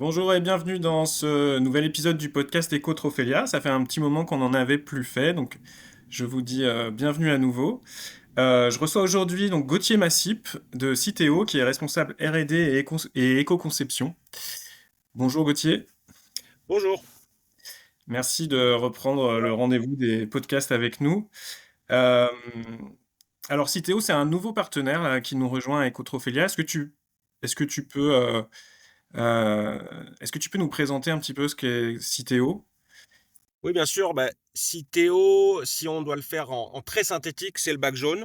Bonjour et bienvenue dans ce nouvel épisode du podcast Éco-Trophélia. Ça fait un petit moment qu'on n'en avait plus fait, donc je vous dis bienvenue à nouveau. Je reçois aujourd'hui donc Gauthier Massip de Citeo, qui est responsable R&D et éco-conception. Bonjour Gauthier, Bonjour. merci de reprendre le rendez-vous des podcasts avec nous. Euh, alors Citeo, c'est un nouveau partenaire qui nous rejoint à Éco-Trophélia. Est-ce que tu peux, euh, est-ce que tu peux nous présenter un petit peu ce qu'est Citeo? Oui, bien sûr. Si Théo, si on doit le faire en très synthétique, c'est le bac jaune.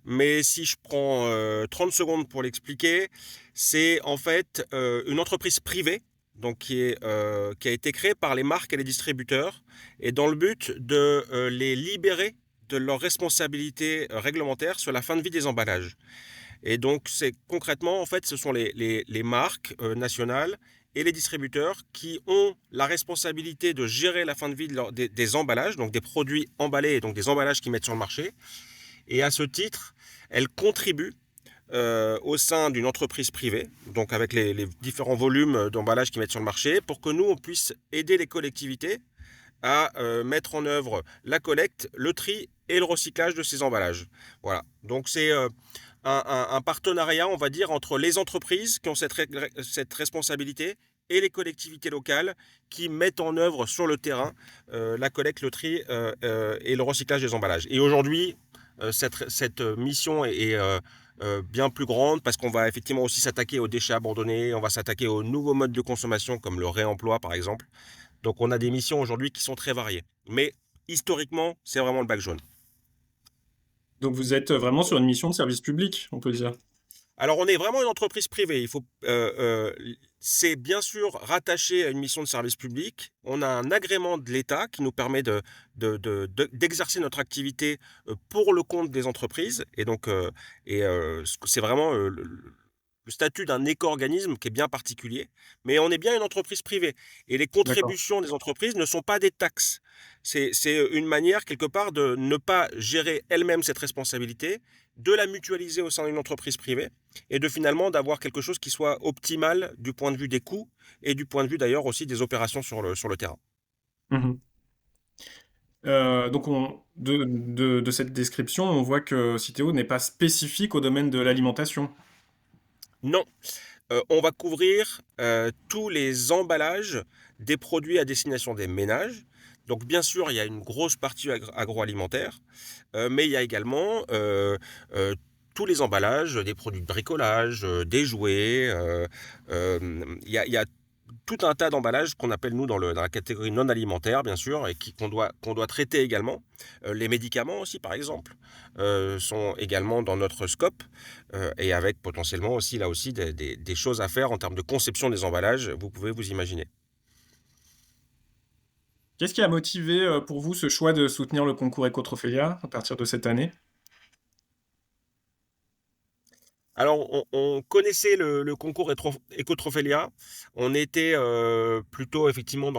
Mais si je prends 30 secondes pour l'expliquer, c'est en fait une entreprise privée donc qui a été créée par les marques et les distributeurs et dans le but de les libérer de leurs responsabilités réglementaires sur la fin de vie des emballages. Et donc, c'est concrètement, en fait, ce sont les marques nationales et les distributeurs qui ont la responsabilité de gérer la fin de vie des emballages, donc des produits emballés et donc des emballages qu'ils mettent sur le marché. Et à ce titre, elles contribuent au sein d'une entreprise privée, donc avec les différents volumes d'emballages qu'ils mettent sur le marché, pour que nous, on puisse aider les collectivités à mettre en œuvre la collecte, le tri et le recyclage de ces emballages. Voilà. Donc c'est un partenariat, on va dire, entre les entreprises qui ont cette responsabilité et les collectivités locales qui mettent en œuvre sur le terrain la collecte, le tri et le recyclage des emballages. Et aujourd'hui, cette mission est bien plus grande parce qu'on va effectivement aussi s'attaquer aux déchets abandonnés, on va s'attaquer aux nouveaux modes de consommation comme le réemploi par exemple. Donc on a des missions aujourd'hui qui sont très variées. Mais historiquement, c'est vraiment le bac jaune. Donc vous êtes vraiment sur une mission de service public, on peut dire. Alors on est vraiment une entreprise privée. C'est bien sûr rattaché à une mission de service public. On a un agrément de l'État qui nous permet d'exercer notre activité pour le compte des entreprises. C'est vraiment le statut d'un éco-organisme qui est bien particulier, mais on est bien une entreprise privée. Et les D'accord. contributions des entreprises ne sont pas des taxes. C'est une manière, quelque part, de ne pas gérer elle-même cette responsabilité, de la mutualiser au sein d'une entreprise privée, et de finalement d'avoir quelque chose qui soit optimal du point de vue des coûts, et du point de vue d'ailleurs aussi des opérations sur le terrain. Mhm. De cette description, on voit que Citeo n'est pas spécifique au domaine de l'alimentation. Non, on va couvrir tous les emballages des produits à destination des ménages. Donc bien sûr, il y a une grosse partie agroalimentaire, mais il y a également tous les emballages des produits de bricolage, des jouets. Il y a tout un tas d'emballages qu'on appelle nous dans la catégorie non alimentaire, bien sûr, et qu'on doit traiter également. Les médicaments aussi, par exemple, sont également dans notre scope, et avec potentiellement aussi là aussi des choses à faire en termes de conception des emballages, vous pouvez vous imaginer. Qu'est-ce qui a motivé pour vous ce choix de soutenir le concours Ecotrophelia à partir de cette année? Alors, on connaissait le concours Ecotrophelia. On était plutôt effectivement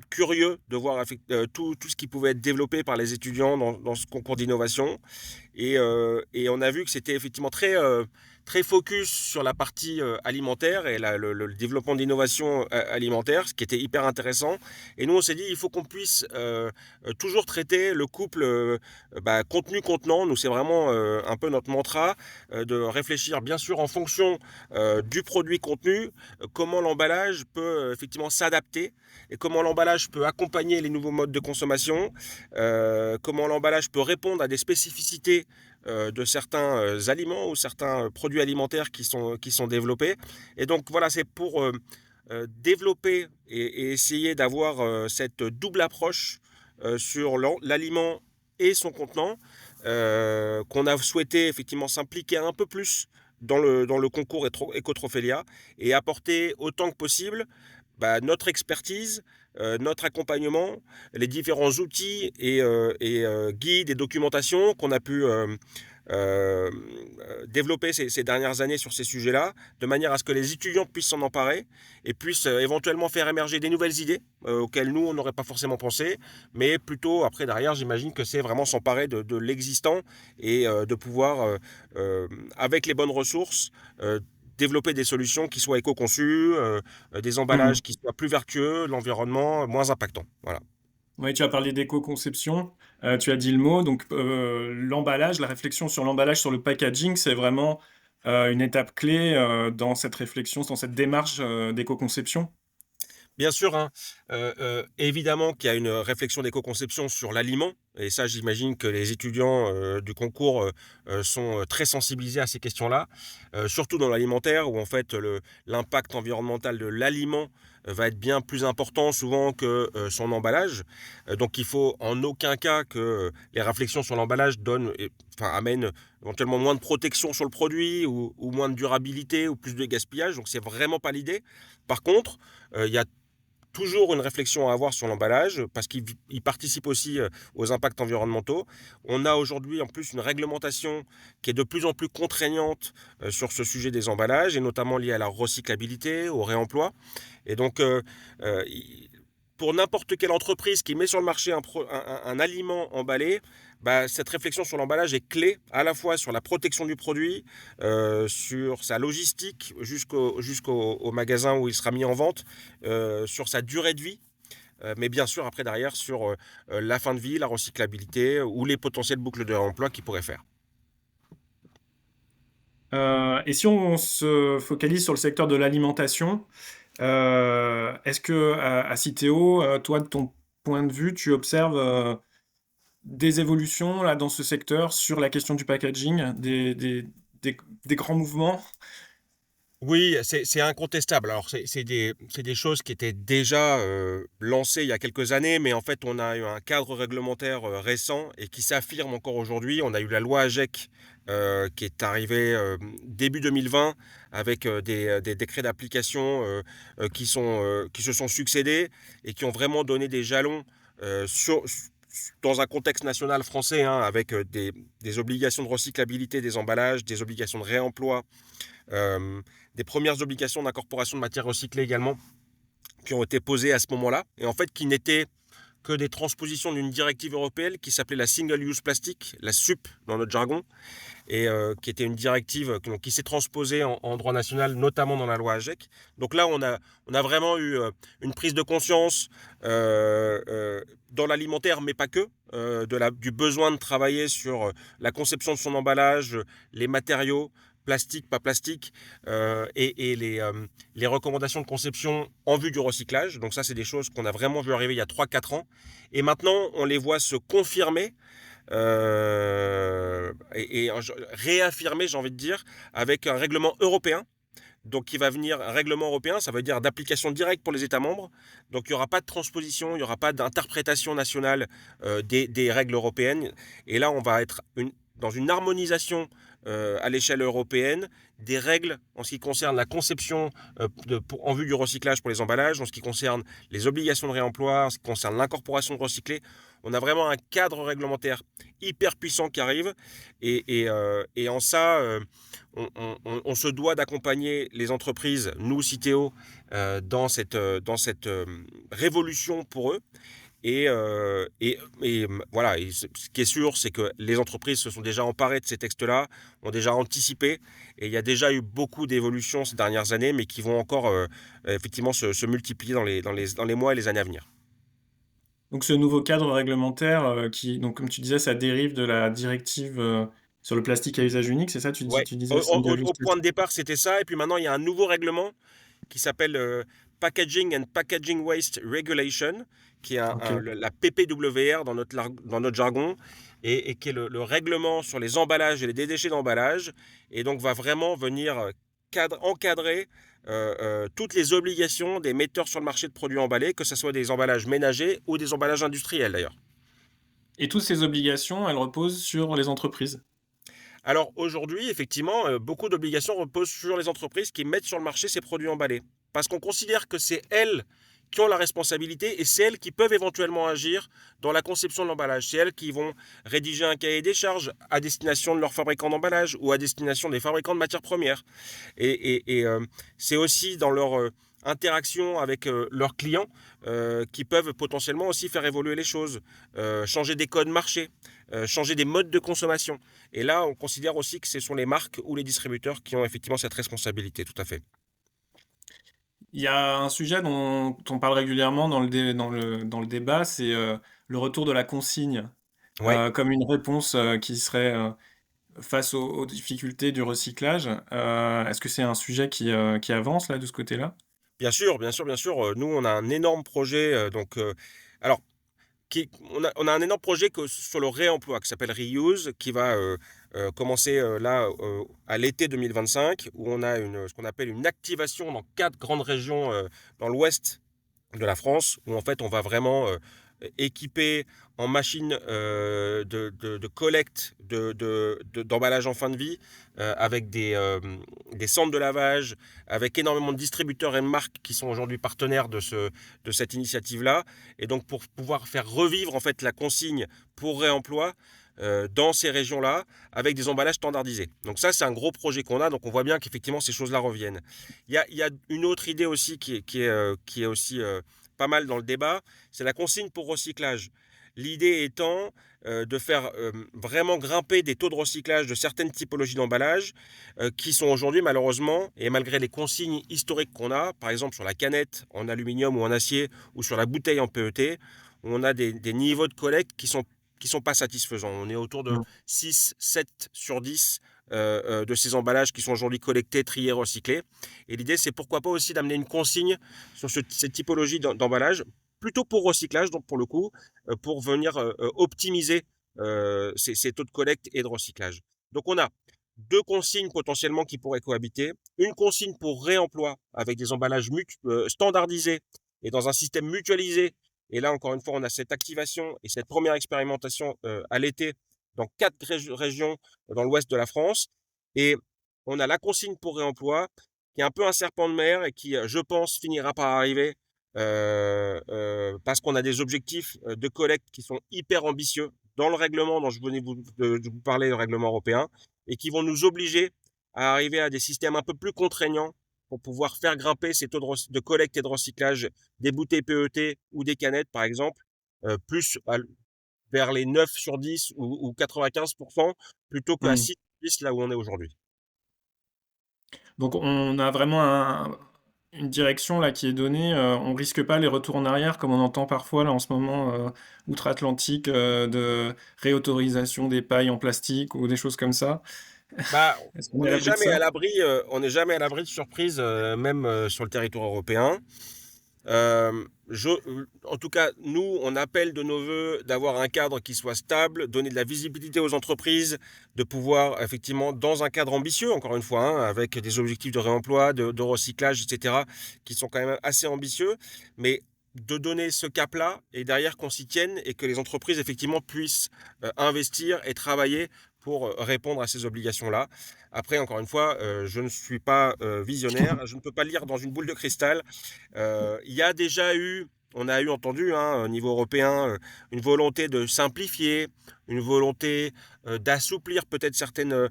curieux de voir tout ce qui pouvait être développé par les étudiants dans ce concours d'innovation. Et on a vu que c'était effectivement très focus sur la partie alimentaire et le développement d'innovation alimentaire, ce qui était hyper intéressant. Et nous, on s'est dit, il faut qu'on puisse toujours traiter le couple contenu-contenant. Nous, c'est vraiment un peu notre mantra de réfléchir, bien sûr, en fonction du produit contenu, comment l'emballage peut effectivement s'adapter et comment l'emballage peut accompagner les nouveaux modes de consommation, comment l'emballage peut répondre à des spécificités de certains aliments ou certains produits alimentaires qui sont développés. Et donc voilà, c'est pour développer et essayer d'avoir cette double approche sur l'aliment et son contenant qu'on a souhaité effectivement s'impliquer un peu plus dans le concours Ecotrophelia et apporter autant que possible notre expertise, notre accompagnement, les différents outils et guides et documentations qu'on a pu euh, développer ces dernières années sur ces sujets-là, de manière à ce que les étudiants puissent s'en emparer et puissent éventuellement faire émerger des nouvelles idées auxquelles nous, on n'aurait pas forcément pensé, mais plutôt, après, derrière, j'imagine que c'est vraiment s'emparer de l'existant et de pouvoir, avec les bonnes ressources, développer des solutions qui soient éco-conçues, des emballages Mhm. qui soient plus vertueux, l'environnement moins impactant. Voilà. Oui, tu as parlé d'éco-conception, tu as dit le mot, donc l'emballage, la réflexion sur l'emballage, sur le packaging, c'est vraiment une étape clé dans cette réflexion, dans cette démarche d'éco-conception. Bien sûr, hein, évidemment qu'il y a une réflexion d'éco-conception sur l'aliment et ça j'imagine que les étudiants, du concours, sont, très sensibilisés à ces questions-là, surtout dans l'alimentaire où en fait l'impact environnemental de l'aliment, va être bien plus important souvent que, son emballage. Donc il faut en aucun cas que, les réflexions sur l'emballage amènent éventuellement moins de protection sur le produit ou moins de durabilité ou plus de gaspillage, donc c'est vraiment pas l'idée. Par contre, il y a toujours une réflexion à avoir sur l'emballage parce qu'il participe aussi aux impacts environnementaux. On a aujourd'hui en plus une réglementation qui est de plus en plus contraignante sur ce sujet des emballages et notamment liée à la recyclabilité, au réemploi. Et donc, pour n'importe quelle entreprise qui met sur le marché un aliment emballé, bah, cette réflexion sur l'emballage est clé à la fois sur la protection du produit, sur sa logistique jusqu'au magasin où il sera mis en vente, sur sa durée de vie, mais bien sûr après derrière sur la fin de vie, la recyclabilité ou les potentielles boucles de réemploi qu'il pourrait faire. Et si on se focalise sur le secteur de l'alimentation, est-ce que à Citeo, toi, de ton point de vue, tu observes des évolutions là, dans ce secteur sur la question du packaging, des grands mouvements? Oui, c'est incontestable. Alors, c'est des choses qui étaient déjà lancées il y a quelques années, mais en fait, on a eu un cadre réglementaire récent et qui s'affirme encore aujourd'hui. On a eu la loi AGEC qui est arrivée début 2020 avec des décrets d'application qui se sont succédés et qui ont vraiment donné des jalons dans un contexte national français, hein, avec des obligations de recyclabilité des emballages, des obligations de réemploi, euh, des premières obligations d'incorporation de matières recyclées également qui ont été posées à ce moment-là et en fait qui n'étaient que des transpositions d'une directive européenne qui s'appelait la Single Use Plastic, la SUP dans notre jargon, et qui était une directive qui s'est transposée en droit national, notamment dans la loi AGEC. Donc là, on a vraiment eu une prise de conscience dans l'alimentaire, mais pas que, du besoin de travailler sur la conception de son emballage, les matériaux, plastique, pas plastique, et les recommandations de conception en vue du recyclage. Donc ça, c'est des choses qu'on a vraiment vu arriver il y a 3-4 ans. Et maintenant, on les voit se confirmer et réaffirmer, j'ai envie de dire, avec un règlement européen. Donc, qui va venir, un règlement européen, ça veut dire d'application directe pour les États membres. Donc, il n'y aura pas de transposition, il n'y aura pas d'interprétation nationale des règles européennes. Et là, on va être dans une harmonisation à l'échelle européenne des règles en ce qui concerne la conception en vue du recyclage pour les emballages, en ce qui concerne les obligations de réemploi, en ce qui concerne l'incorporation de recyclés. On a vraiment un cadre réglementaire hyper puissant qui arrive et en ça, on se doit d'accompagner les entreprises, nous, Citeo, dans cette révolution pour eux. Voilà, et ce qui est sûr, c'est que les entreprises se sont déjà emparées de ces textes-là, ont déjà anticipé, et il y a déjà eu beaucoup d'évolutions ces dernières années, mais qui vont encore effectivement se multiplier dans les mois et les années à venir. Donc ce nouveau cadre réglementaire qui, donc comme tu disais, ça dérive de la directive sur le plastique à usage unique, c'est ça? Ouais, Tu disais single use au point de plastic. départ, c'était ça, et puis maintenant, il y a un nouveau règlement qui s'appelle Packaging and Packaging Waste Regulation, qui est Ok. la PPWR dans notre jargon, et qui est le règlement sur les emballages et les déchets d'emballage, et donc va vraiment venir encadrer toutes les obligations des metteurs sur le marché de produits emballés, que ce soit des emballages ménagers ou des emballages industriels d'ailleurs. Et toutes ces obligations, elles reposent sur les entreprises. Alors aujourd'hui, effectivement, beaucoup d'obligations reposent sur les entreprises qui mettent sur le marché ces produits emballés. Parce qu'on considère que c'est elles qui ont la responsabilité et c'est elles qui peuvent éventuellement agir dans la conception de l'emballage. C'est elles qui vont rédiger un cahier des charges à destination de leurs fabricants d'emballage ou à destination des fabricants de matières premières. C'est aussi dans leur interaction avec leurs clients qui peuvent potentiellement aussi faire évoluer les choses, changer des codes marché, changer des modes de consommation. Et là, on considère aussi que ce sont les marques ou les distributeurs qui ont effectivement cette responsabilité, tout à fait. Il y a un sujet dont on parle régulièrement dans le débat, c'est le retour de la consigne, Ouais. comme une réponse qui serait face aux difficultés du recyclage. Est-ce que c'est un sujet qui avance là de ce côté-là? Bien sûr, bien sûr, bien sûr. Nous, on a un énorme projet, alors on a un énorme projet sur le réemploi qui s'appelle Reuse, qui va commencer là à l'été 2025, où on a ce qu'on appelle une activation dans 4 grandes régions dans l'ouest de la France, où en fait on va vraiment équiper en machines de collecte d'emballage en fin de vie, avec des centres de lavage, avec énormément de distributeurs et de marques qui sont aujourd'hui partenaires de cette initiative-là. Et donc pour pouvoir faire revivre en fait la consigne pour réemploi dans ces régions-là, avec des emballages standardisés. Donc ça, c'est un gros projet qu'on a, donc on voit bien qu'effectivement ces choses-là reviennent. Il y a une autre idée aussi qui est aussi pas mal dans le débat, c'est la consigne pour recyclage. L'idée étant de faire vraiment grimper des taux de recyclage de certaines typologies d'emballage qui sont aujourd'hui malheureusement, et malgré les consignes historiques qu'on a, par exemple sur la canette en aluminium ou en acier, ou sur la bouteille en PET, on a des niveaux de collecte qui sont pas satisfaisants. On est autour de Mm. 6, 7 sur 10 de ces emballages qui sont aujourd'hui collectés, triés, recyclés. Et l'idée, c'est pourquoi pas aussi d'amener une consigne sur cette typologie d'emballage, plutôt pour recyclage, donc pour le coup, pour venir optimiser ces taux de collecte et de recyclage. Donc on a deux consignes potentiellement qui pourraient cohabiter. Une consigne pour réemploi avec des emballages standardisés et dans un système mutualisé. Et là, encore une fois, on a cette activation et cette première expérimentation à l'été dans 4 régions dans l'ouest de la France. Et on a la consigne pour réemploi qui est un peu un serpent de mer et qui, je pense, finira par arriver parce qu'on a des objectifs de collecte qui sont hyper ambitieux dans le règlement dont je venais de vous parler, le règlement européen, et qui vont nous obliger à arriver à des systèmes un peu plus contraignants pour pouvoir faire grimper ces taux de collecte et de recyclage des bouteilles PET ou des canettes, par exemple, plus vers les 9 sur 10 ou 95%, plutôt qu'à Mm. 6 sur 10, là où on est aujourd'hui. Donc on a vraiment une direction là qui est donnée. On risque pas les retours en arrière comme on entend parfois là en ce moment outre-Atlantique de réautorisation des pailles en plastique ou des choses comme ça. Bah, Est-ce qu'on est à l'abri de ça? on n'est jamais à l'abri de surprises, même sur le territoire européen. En tout cas, nous, on appelle de nos voeux d'avoir un cadre qui soit stable, donner de la visibilité aux entreprises, de pouvoir effectivement, dans un cadre ambitieux, encore une fois, hein, avec des objectifs de réemploi, de recyclage, etc., qui sont quand même assez ambitieux, mais de donner ce cap-là et derrière qu'on s'y tienne et que les entreprises effectivement puissent investir et travailler pour répondre à ces obligations-là. Après, encore une fois, je ne suis pas visionnaire, je ne peux pas lire dans une boule de cristal. Il y a déjà eu, on a eu entendu hein, au niveau européen une volonté de simplifier, une volonté d'assouplir peut-être certaines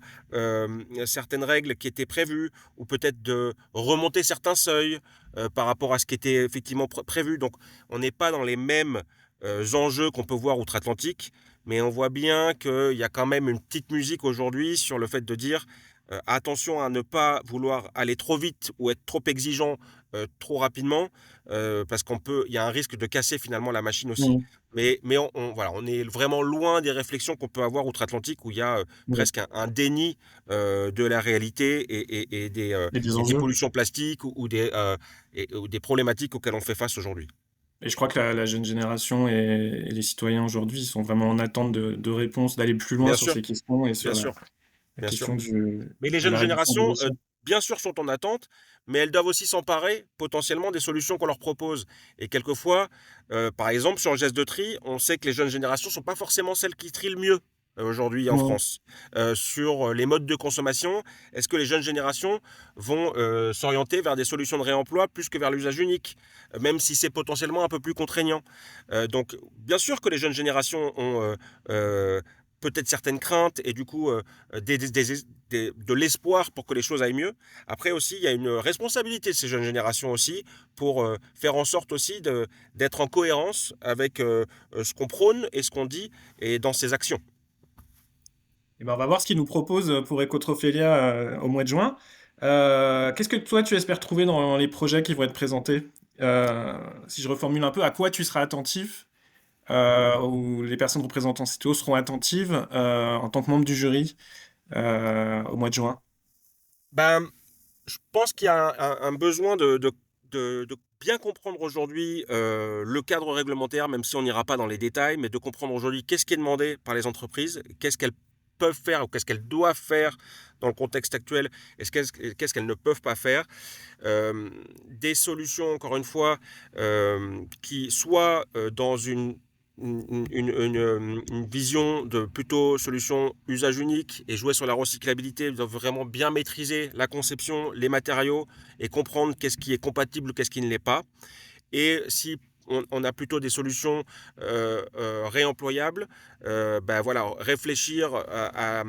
règles qui étaient prévues, ou peut-être de remonter certains seuils par rapport à ce qui était effectivement prévu. Donc on n'est pas dans les mêmes enjeux qu'on peut voir outre-Atlantique, mais on voit bien qu'il y a quand même une petite musique aujourd'hui sur le fait de dire attention à ne pas vouloir aller trop vite ou être trop exigeant trop rapidement, parce il y a un risque de casser finalement la machine aussi. Mm. Mais voilà, on est vraiment loin des réflexions qu'on peut avoir outre-Atlantique où il y a Oui. presque un déni de la réalité Et des et des enjeux. pollutions plastiques ou des problématiques auxquelles on fait face aujourd'hui. Et je crois que la jeune génération et les citoyens aujourd'hui sont vraiment en attente de réponses, d'aller plus loin Bien sur sûr, ces questions et bien sur sûr, la bien sûr. question Mais les de jeunes la réduction des générations, déchets. bien sûr, sont en attente, mais elles doivent aussi s'emparer potentiellement des solutions qu'on leur propose. Et quelquefois, par exemple, sur le geste de tri, on sait que les jeunes générations ne sont pas forcément celles qui trient le mieux aujourd'hui en Mm. France. Sur les modes de consommation, est-ce que les jeunes générations vont s'orienter vers des solutions de réemploi plus que vers l'usage unique, même si c'est potentiellement un peu plus contraignant. Donc, bien sûr que les jeunes générations ont peut-être certaines craintes et du coup de l'espoir pour que les choses aillent mieux. Après aussi, il y a une responsabilité de ces jeunes générations aussi pour faire en sorte aussi d'être en cohérence avec ce qu'on prône et ce qu'on dit et dans ses actions. Et ben, on va voir ce qu'ils nous proposent pour Ecotrophelia au mois de juin. Qu'est-ce que toi tu espères trouver dans les projets qui vont être présentés? Si je reformule un peu, à quoi tu seras attentif ou les personnes représentant CTO seront attentives en tant que membre du jury au mois de juin? Ben, je pense qu'il y a un besoin de bien comprendre aujourd'hui le cadre réglementaire, même si on n'ira pas dans les détails, mais de comprendre aujourd'hui qu'est-ce qui est demandé par les entreprises, qu'est-ce qu'elles peuvent faire ou qu'est-ce qu'elles doivent faire dans le contexte actuel et qu'est-ce qu'elles ne peuvent pas faire. Des solutions, encore une fois, qui soient dans une vision de plutôt solution usage unique et jouer sur la recyclabilité, ils doivent vraiment bien maîtriser la conception, les matériaux et comprendre qu'est-ce qui est compatible ou qu'est-ce qui ne l'est pas. Et si on a plutôt des solutions réemployables, ben voilà, réfléchir à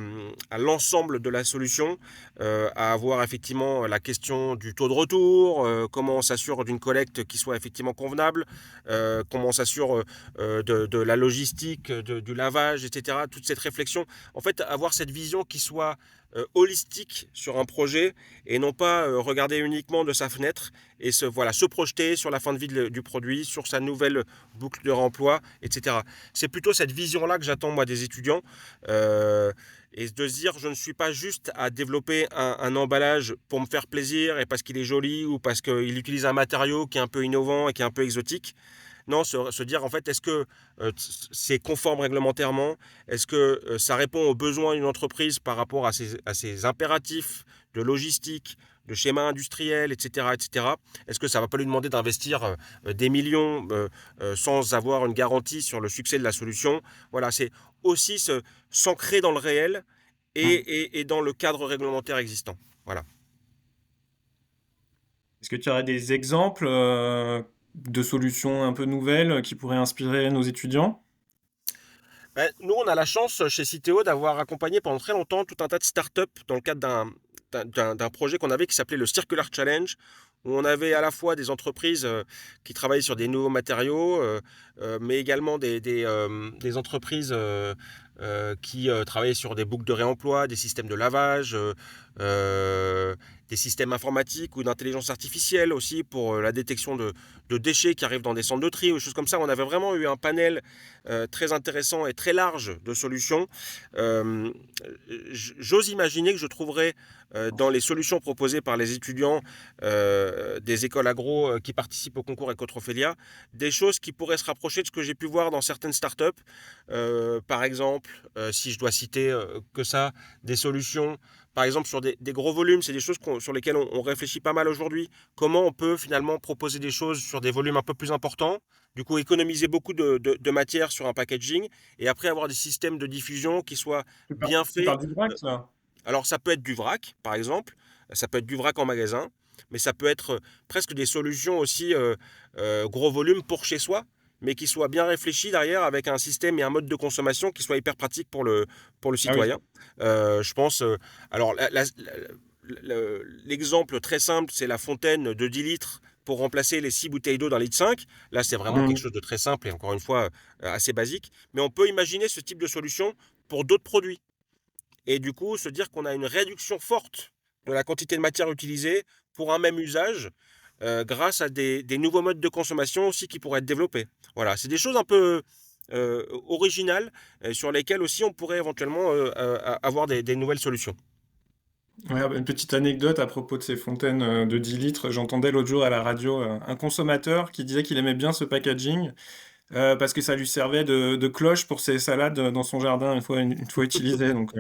l'ensemble de la solution, à avoir effectivement la question du taux de retour, comment on s'assure d'une collecte qui soit effectivement convenable, comment on s'assure de la logistique, du lavage, etc. Toute cette réflexion, en fait, avoir cette vision qui soit holistique sur un projet et non pas regarder uniquement de sa fenêtre et se projeter sur la fin de vie du produit, sur sa nouvelle boucle de réemploi, etc. C'est plutôt cette vision-là que j'attends moi des étudiants et de se dire je ne suis pas juste à développer un emballage pour me faire plaisir et parce qu'il est joli ou parce qu'il utilise un matériau qui est un peu innovant et qui est un peu exotique. Non, se dire en fait, est-ce que c'est conforme réglementairement? Est-ce que ça répond aux besoins d'une entreprise par rapport à ses impératifs de logistique, de schéma industriel, etc., etc. Est-ce que ça ne va pas lui demander d'investir des millions sans avoir une garantie sur le succès de la solution? Voilà, c'est aussi s'ancrer dans le réel et dans le cadre réglementaire existant. Voilà. Est-ce que tu aurais des exemples de solutions un peu nouvelles qui pourraient inspirer nos étudiants? Ben, nous, on a la chance chez Citeo d'avoir accompagné pendant très longtemps tout un tas de startups dans le cadre d'un projet qu'on avait qui s'appelait le Circular Challenge, où on avait à la fois des entreprises qui travaillaient sur des nouveaux matériaux, mais également des entreprises qui travaillaient sur des boucles de réemploi, des systèmes de lavage, des systèmes informatiques ou d'intelligence artificielle aussi pour la détection de déchets qui arrivent dans des centres de tri ou des choses comme ça. On avait vraiment eu un panel très intéressant et très large de solutions. Euh, J'ose imaginer que je trouverai dans les solutions proposées par les étudiants des écoles agro qui participent au concours Ecotrophelia, des choses qui pourraient se rapprocher de ce que j'ai pu voir dans certaines startups. Par exemple, si je dois citer que ça, des solutions, par exemple sur des gros volumes, c'est des choses sur lesquelles on réfléchit pas mal aujourd'hui. Comment on peut finalement proposer des choses sur des volumes un peu plus importants, du coup économiser beaucoup de matière sur un packaging, et après avoir des systèmes de diffusion qui soient bien Tu faits. parles du vrac, là? Alors ça peut être du vrac, par exemple, ça peut être du vrac en magasin, mais ça peut être presque des solutions aussi gros volume pour chez soi, mais qui soient bien réfléchies derrière avec un système et un mode de consommation qui soit hyper pratique pour le Ah oui. citoyen. Je pense, alors l'exemple très simple, c'est la fontaine de 10 litres pour remplacer les 6 bouteilles d'eau d'un litre 5. Là, c'est vraiment quelque Mhm. chose de très simple et encore une fois assez basique. Mais on peut imaginer ce type de solution pour d'autres produits et du coup se dire qu'on a une réduction forte de la quantité de matière utilisée pour un même usage grâce à des nouveaux modes de consommation aussi qui pourraient être développés. Voilà, c'est des choses un peu originales sur lesquelles aussi on pourrait éventuellement avoir des nouvelles solutions. Ouais, une petite anecdote à propos de ces fontaines de 10 litres. J'entendais l'autre jour à la radio un consommateur qui disait qu'il aimait bien ce packaging parce que ça lui servait de cloche pour ses salades dans son jardin une fois utilisées. Donc,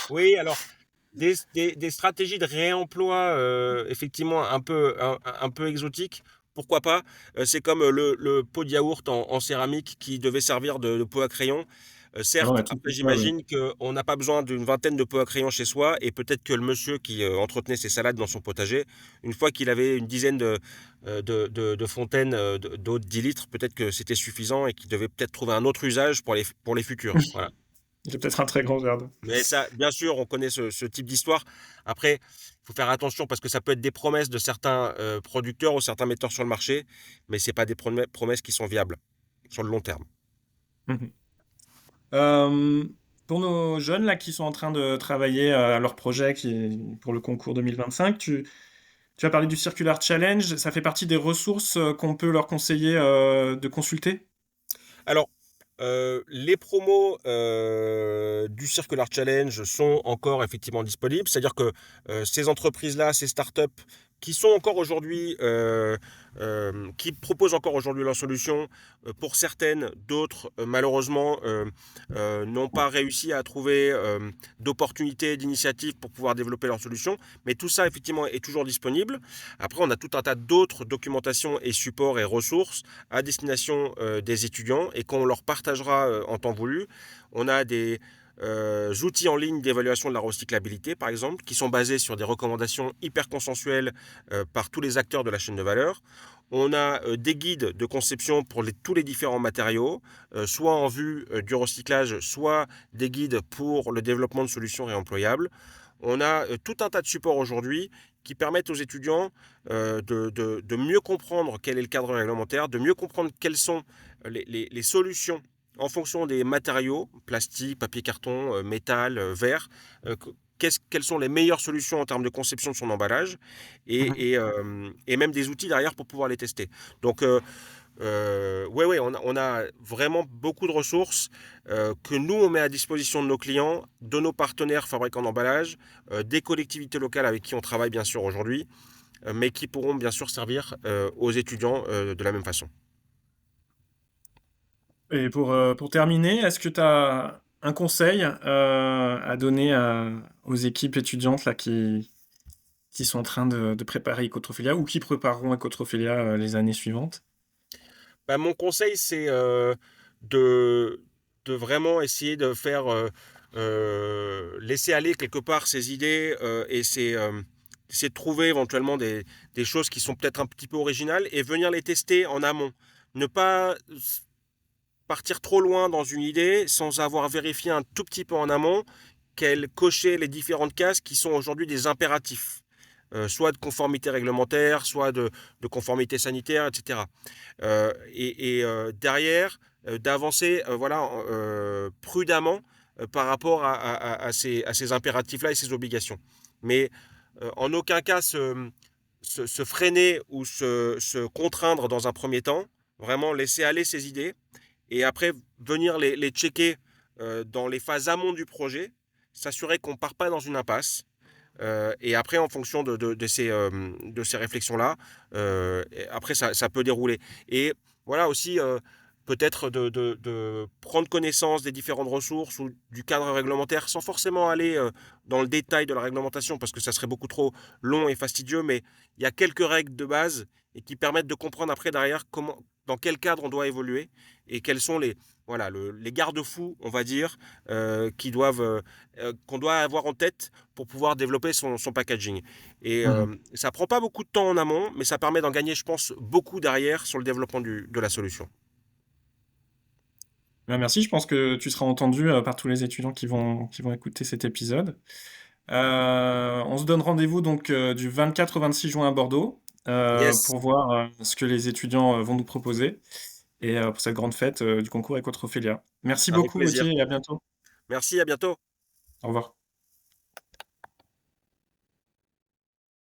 Oui, alors des stratégies de réemploi effectivement un peu exotiques, pourquoi pas. C'est comme le pot de yaourt en céramique qui devait servir de pot à crayon. ah non, Certes, mais tout après pour ça, oui. j'imagine qu'on n'a pas besoin d'une vingtaine de pots à crayon chez soi et peut-être que le monsieur qui entretenait ses salades dans son potager, une fois qu'il avait une dizaine de fontaines d'eau de 10 litres, peut-être que c'était suffisant et qu'il devait peut-être trouver un autre usage pour les futurs. Voilà. J'ai peut-être un très grand jardin. Mais ça, bien sûr, on connaît ce type d'histoire. Après, il faut faire attention parce que ça peut être des promesses de certains producteurs ou certains metteurs sur le marché, mais c'est pas des promesses qui sont viables sur le long terme. Mhm. Euh, pour nos jeunes là qui sont en train de travailler à leur projet pour le concours 2025, tu as parlé du Circular Challenge. Ça fait partie des ressources qu'on peut leur conseiller de consulter? Alors, les promos du Circular Challenge sont encore effectivement disponibles. C'est-à-dire que ces entreprises-là, ces startups qui sont encore aujourd'hui, qui proposent encore aujourd'hui leurs solutions, pour certaines, d'autres, malheureusement, n'ont pas réussi à trouver d'opportunités, d'initiatives pour pouvoir développer leurs solutions. Mais tout ça, effectivement, est toujours disponible. Après, on a tout un tas d'autres documentations et supports et ressources à destination des étudiants et qu'on leur partagera en temps voulu. On a des outils en ligne d'évaluation de la recyclabilité, par exemple, qui sont basés sur des recommandations hyper consensuelles par tous les acteurs de la chaîne de valeur. On a des guides de conception pour tous les différents matériaux, soit en vue du recyclage, soit des guides pour le développement de solutions réemployables. On a tout un tas de supports aujourd'hui qui permettent aux étudiants de mieux comprendre quel est le cadre réglementaire, de mieux comprendre quelles sont les solutions en fonction des matériaux, plastique, papier, carton, métal, verre, euh, quelles sont les meilleures solutions en termes de conception de son emballage et même des outils derrière pour pouvoir les tester. Donc, ouais, on a vraiment beaucoup de ressources que nous, on met à disposition de nos clients, de nos partenaires fabricants d'emballage, des collectivités locales avec qui on travaille bien sûr aujourd'hui, mais qui pourront bien sûr servir aux étudiants de la même façon. Et pour terminer, est-ce que tu as un conseil à donner aux équipes étudiantes là, qui sont en train de préparer Ecotrophilia ou qui prépareront Ecotrophilia les années suivantes? Bah, mon conseil, c'est de, de vraiment essayer de faire laisser aller quelque part ses idées et essayer de trouver éventuellement des choses qui sont peut-être un petit peu originales et venir les tester en amont. Ne pas partir trop loin dans une idée sans avoir vérifié un tout petit peu en amont qu'elle cochait les différentes cases qui sont aujourd'hui des impératifs. Soit de conformité réglementaire, soit de conformité sanitaire, etc. Derrière, d'avancer voilà, prudemment par rapport à ces impératifs-là et ces obligations. Mais en aucun cas se freiner ou se contraindre dans un premier temps, vraiment laisser aller ses idées et après venir les checker dans les phases amont du projet, s'assurer qu'on ne part pas dans une impasse. Et après, en fonction de ces réflexions-là, après, ça peut dérouler. Et voilà aussi, peut-être de prendre connaissance des différentes ressources ou du cadre réglementaire sans forcément aller dans le détail de la réglementation parce que ça serait beaucoup trop long et fastidieux, mais il y a quelques règles de base et qui permettent de comprendre après derrière dans quel cadre on doit évoluer et quels sont voilà, les garde-fous, on va dire, qu'on doit avoir en tête pour pouvoir développer son packaging. Et Mhm. ça prend pas beaucoup de temps en amont, mais ça permet d'en gagner, je pense, beaucoup derrière sur le développement de la solution. Ben, merci, je pense que tu seras entendu par tous les étudiants qui vont écouter cet épisode. On se donne rendez-vous donc du 24 au 26 juin à Bordeaux Yes, pour voir ce que les étudiants vont nous proposer et pour cette grande fête du concours Ecotrophilia. Merci avec beaucoup plaisir. Gauthier et à bientôt. Merci, à bientôt. Au revoir.